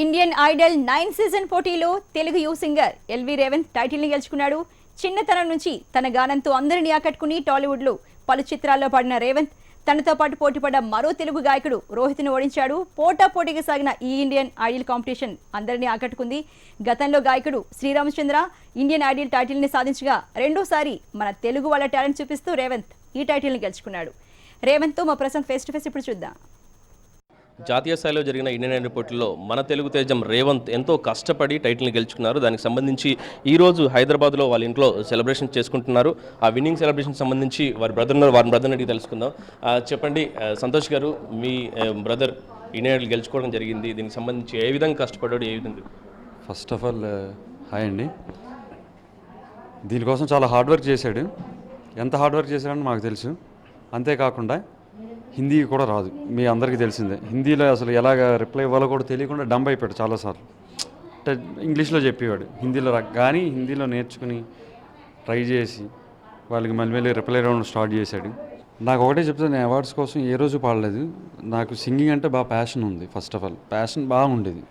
Indian Idol 9 season పోటీలో తెలుగు యువ singer LV Revanth టైటిల్ని గెలుచుకున్నాడు. చిన్నతనం నుంచి తన గానంతో అందరినీ ఆకట్టుకుని టాలీవుడ్లో పలు చిత్రాల్లో పాడిన రేవంత్ తనతో పాటు పోటీపడ్డ మరో తెలుగు గాయకుడు రోహిత్ను ఓడించాడు. పోటాపోటీగా సాగిన ఈ ఇండియన్ ఐడల్ కాంపిటీషన్ అందరినీ ఆకట్టుకుంది. గతంలో గాయకుడు శ్రీరామచంద్ర ఇండియన్ ఐడల్ టైటిల్ని సాధించగా రెండోసారి మన తెలుగు వాళ్ళ టాలెంట్ చూపిస్తూ రేవంత్ ఈ టైటిల్ని గెలుచుకున్నాడు. రేవంత్తో మా ప్రసంట్ ఫేస్ టు ఫేస్ ఇప్పుడు చూద్దాం. జాతీయ స్థాయిలో జరిగిన ఇండియన్ ఐడల్ పోటీల్లో మన తెలుగు తేజం రేవంత్ ఎంతో కష్టపడి టైటిల్ని గెలుచుకున్నారు. దానికి సంబంధించి ఈరోజు హైదరాబాద్లో వాళ్ళ ఇంట్లో సెలబ్రేషన్ చేసుకుంటున్నారు. ఆ విన్నింగ్ సెలబ్రేషన్ సంబంధించి వారి బ్రదర్ని అడిగి తెలుసుకుందాం. చెప్పండి సంతోష్ గారు, మీ బ్రదర్ ఇండియన్ ఐడల్ గెలుచుకోవడం జరిగింది. దీనికి సంబంధించి ఏ విధంగా కష్టపడ్డాడు, ఏ విధంగా? ఫస్ట్ ఆఫ్ ఆల్ హాయ్ అండి. దీనికోసం చాలా హార్డ్ వర్క్ చేశాడు. ఎంత హార్డ్ వర్క్ చేశాడని మాకు తెలుసు. అంతేకాకుండా హిందీ కూడా రాదు, మీ అందరికీ తెలిసిందే. హిందీలో అసలు ఎలాగ రిప్లై ఇవ్వాలో కూడా తెలియకుండా డంప్ అయిపోయాడు చాలాసార్లు. అంటే ఇంగ్లీష్లో చెప్పేవాడు, హిందీలో కానీ హిందీలో నేర్చుకుని ట్రై చేసి వాళ్ళకి మళ్ళీ రిప్లై ఇవ్వడం స్టార్ట్ చేశాడు. నాకు ఒకటే చెప్తాను, నేను అవార్డ్స్ కోసం ఏ రోజు పాడలేదు. నాకు సింగింగ్ అంటే బాగా ప్యాషన్ ఉంది. ఫస్ట్ ఆఫ్ ఆల్ ప్యాషన్ బాగా ఉండేది.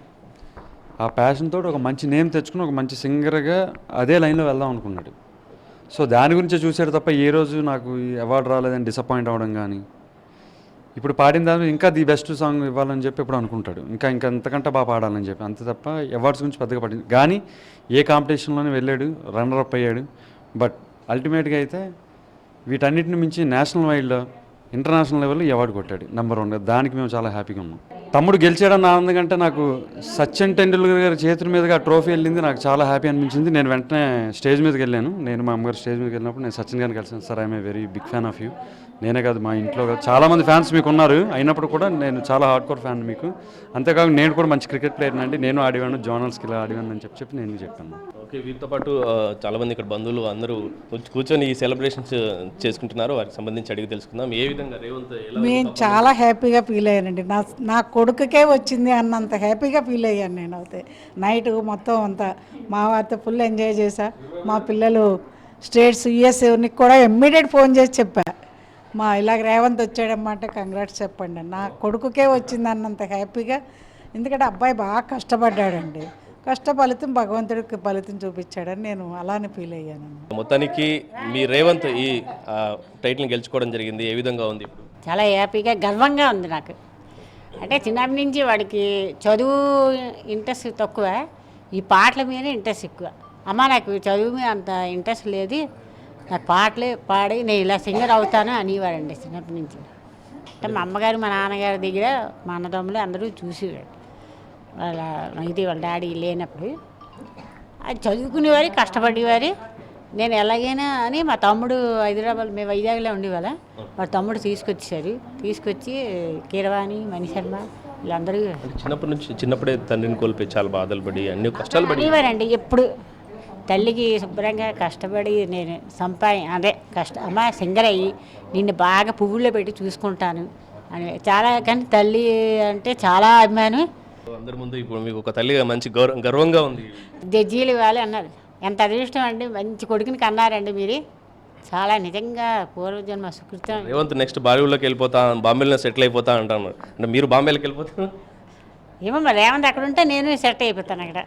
ఆ ప్యాషన్తో ఒక మంచి నేమ్ తెచ్చుకుని ఒక మంచి సింగర్గా అదే లైన్లో వెళ్దాం అనుకున్నాడు. సో దాని గురించే చూశాడు తప్ప ఏ రోజు నాకు ఈ అవార్డు రాలేదని డిసప్పాయింట్ అవ్వడం కానీ, ఇప్పుడు పాడిన దాని ఇంకా ది బెస్ట్ సాంగ్ ఇవ్వాలని చెప్పి ఇప్పుడు అనుకుంటాడు, ఇంకా ఎంతకంటే బాగా పాడాలని చెప్పి. అంతే తప్ప అవార్డ్స్ గురించి పెద్దగా పడింది కానీ ఏ కాంపిటీషన్లోనే వెళ్ళాడు, రన్నర్ అప్ అయ్యాడు. బట్ అల్టిమేట్గా అయితే వీటన్నిటిని మించి నేషనల్ వైడ్లో ఇంటర్నేషనల్ లెవెల్లో అవార్డు కొట్టాడు నెంబర్ 1గా. దానికి మేము చాలా హ్యాపీగా ఉన్నాం. తమ్ముడు గెలిచాడన్న ఆనందం కంటే నాకు సచిన్ టెండూల్కర్ గారి చేతుల మీదుగా ట్రోఫీ వెళ్ళింది, నాకు చాలా హ్యాపీ అనిపించింది. నేను వెంటనే స్టేజ్ మీదకి వెళ్ళాను. నేను మా అమ్మగారు స్టేజ్ మీదకి వెళ్ళినప్పుడు నేను సచిన్ గారిని కలిసాను. Sir I'm a very big fan of you. నేనే కాదు, మా ఇంట్లో చాలామంది ఫ్యాన్స్ మీకు ఉన్నారు. అయినప్పుడు కూడా నేను చాలా హార్డ్ కోర్ ఫ్యాన్ మీకు. అంతేకాకుండా నేను కూడా మంచి క్రికెట్ ప్లేయర్ అండి. నేను ఆడివాను, జోనల్స్కి ఇలా ఆడివాను అని చెప్పి నేను చెప్పాను. ఓకే, వీరితో పాటు చాలామంది ఇక్కడ బంధువులు అందరూ కూర్చొని ఈ సెలబ్రేషన్స్ చేసుకుంటున్నారు. వారికి సంబంధించి అడిగి తెలుసుకుందాం. ఏ విధంగా రేవంత్ నేను చాలా హ్యాపీగా ఫీల్ అయ్యానండి. నా కొడుకుకే వచ్చింది అన్నంత హ్యాపీగా ఫీల్ అయ్యాను నేను. అయితే నైట్ మొత్తం అంతా మా వారితో ఫుల్ ఎంజాయ్ చేశా. మా పిల్లలు స్టేట్స్ యూఎస్ఏకి కూడా ఇమ్మీడియట్ ఫోన్ చేసి చెప్పా, మా ఇలాగ రేవంత్ వచ్చాడన్నమాట, కంగ్రాట్స్ చెప్పండి. నా కొడుకుకే వచ్చింది అన్నంత హ్యాపీగా. ఎందుకంటే అబ్బాయి బాగా కష్టపడ్డాడండి. కష్ట ఫలితం భగవంతుడికి ఫలితం చూపించాడని నేను అలానే ఫీల్ అయ్యాను. మొత్తానికి మీ రేవంత్ ఈ టైటిల్ని గెలుచుకోవడం జరిగింది. ఏ విధంగా ఉంది? చాలా హ్యాపీగా, గర్వంగా ఉంది నాకు. అంటే చిన్నప్పటి నుంచి వాడికి చదువు ఇంట్రెస్ట్ తక్కువ, ఈ పాటల మీద ఇంట్రెస్ట్ ఎక్కువ. అమ్మ నాకు చదువు మీద అంత ఇంట్రెస్ట్ లేదు, నాకు పాటలే పాడి నేను ఇలా సింగర్ అవుతాను అనేవాడండి చిన్నప్పటి నుంచి. అంటే మా అమ్మగారు మా నాన్నగారి దగ్గర మా అన్నదమ్ములు అందరూ చూసేవాడు. వాళ్ళ డాడీ లేనప్పుడు అది చదువుకునేవారు, కష్టపడేవారు. నేను ఎలాగైనా అని మా తమ్ముడు హైదరాబాద్, మేము వైజాగ్లో ఉండేవాళ్ళ, మా తమ్ముడు తీసుకొచ్చి కీరవాణి, మణిశర్మ వీళ్ళందరూ చిన్నప్పుడే తండ్రిని కోల్పోయి చాలా బాధలు పడి అన్ని కష్టాలు పడేవారండి. ఎప్పుడు తల్లికి శుభ్రంగా కష్టపడి నేను అమ్మ సింగర్ అయ్యి నిన్ను బాగా పువ్వుల్లో పెట్టి చూసుకుంటాను అని చాలా. కానీ తల్లి అంటే చాలా అభిమానం. అందరి ముందు ఇప్పుడు మీకు ఒక తల్లిగా మంచి గర్వంగా ఉంది. జడ్జీలు వాళ్ళు అన్నారు, ఎంత అదృష్టం అండి, మంచి కొడుకుని కన్నారండి మీరు, చాలా నిజంగా పూర్వజన్మ సుకృతం. రేవంత్ నెక్స్ట్ బాలీవుడ్లోకి వెళ్ళిపోతా, బాంబేలో సెటిల్ అయిపోతా అంటాను. అంటే మీరు బాంబేలోకి వెళ్ళిపోతారు? ఏమో మరి రేవంత్ అక్కడ ఉంటే నేను సెట్ అయిపోతాను అక్కడ.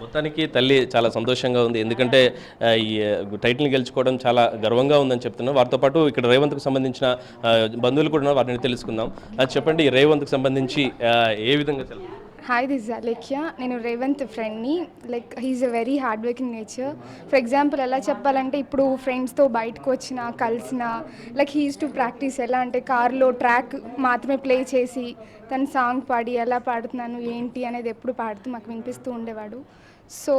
మొత్తానికి తల్లి చాలా సంతోషంగా ఉంది, ఎందుకంటే ఈ టైటిల్ని గెలుచుకోవడం చాలా గర్వంగా ఉందని చెప్తున్నాను. వారితో పాటు ఇక్కడ రేవంత్కి సంబంధించిన బంధువులు కూడా ఉన్నారు, వారిని తెలుసుకుందాం. చెప్పండి, రేవంత్కి సంబంధించి ఏ విధంగా? Hi, this is Alekhya. నేను రేవంత్ ఫ్రెండ్ని. Like he's a very hard working nature. For example ఎలా చెప్పాలంటే, ఇప్పుడు ఫ్రెండ్స్తో బయటకు కలిసిన like he uses to practice. ఎలా అంటే కార్లో ట్రాక్ మాత్రమే ప్లే చేసి తను సాంగ్ పాడి ఎలా పాడుతున్నాను ఏంటి అనేది ఎప్పుడు పాడుతూ మాకు వినిపిస్తూ ఉండేవాడు. So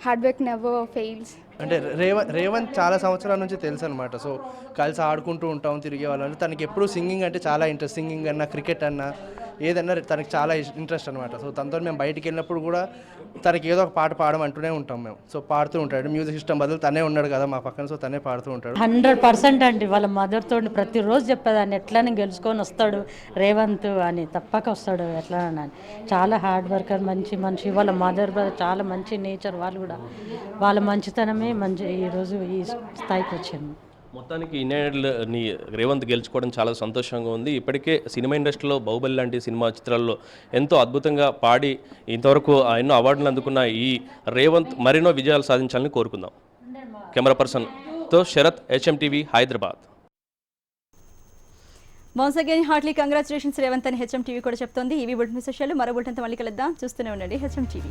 hard work never fails. అంటే రేవంత్ చాలా సంవత్సరాల నుంచి తెలుసు అనమాట. సో కలిసి ఆడుకుంటూ ఉంటాం, తిరిగే వాళ్ళని. తనకి ఎప్పుడు సింగింగ్ అంటే చాలా ఇంట్రెస్ట్. సింగింగ్ అన్నా, క్రికెట్ అన్నా, ఏదన్నా తనకి చాలా ఇంట్రెస్ట్ అనమాట. సో తనతో మేము బయటికి వెళ్ళినప్పుడు కూడా తనకి ఏదో ఒక పాట పాడమంటూనే ఉంటాం మేము. సో పాడుతూ ఉంటాడు. మ్యూజిక్ సిస్టమ్ బదులు తనే ఉన్నాడు కదా మా పక్కన, సో తనే పాడుతూ ఉంటాడు. 100% అండి. వాళ్ళ మదర్తో ప్రతిరోజు చెప్పేదాన్ని, ఎట్లానే గెలుచుకొని వస్తాడు రేవంత్ అని, తప్పక వస్తాడు ఎట్లా అని. చాలా హార్డ్ వర్కర్, మంచి మనిషి. వాళ్ళ మదర్ చాలా మంచి నేచర్. వాళ్ళు కూడా వాళ్ళ మంచితనమే ఈరోజు ఈ స్థాయికి వచ్చాను. మొత్తానికి ఇన్నేళ్ళని రేవంత్ గెలుచుకోవడం చాలా సంతోషంగా ఉంది. ఇప్పటికే సినిమా ఇండస్ట్రీలో బాహుబలి లాంటి సినిమా చిత్రాల్లో ఎంతో అద్భుతంగా పాడి ఇంతవరకు ఎన్నో అవార్డులు అందుకున్న ఈ రేవంత్ మరెన్నో విజయాలు సాధించాలని కోరుకుందాం. కెమెరా పర్సన్తో Sarath, HM TV, Hyderabad. Once again heartly congratulations Revanth అని HM TV కూడా చెప్తోంది. ఇవి బులెటిన్ విశేషాలు. మరో బులెటిన్తో మళ్ళీ కలుద్దాం. చూస్తూనే ఉండండి HM TV.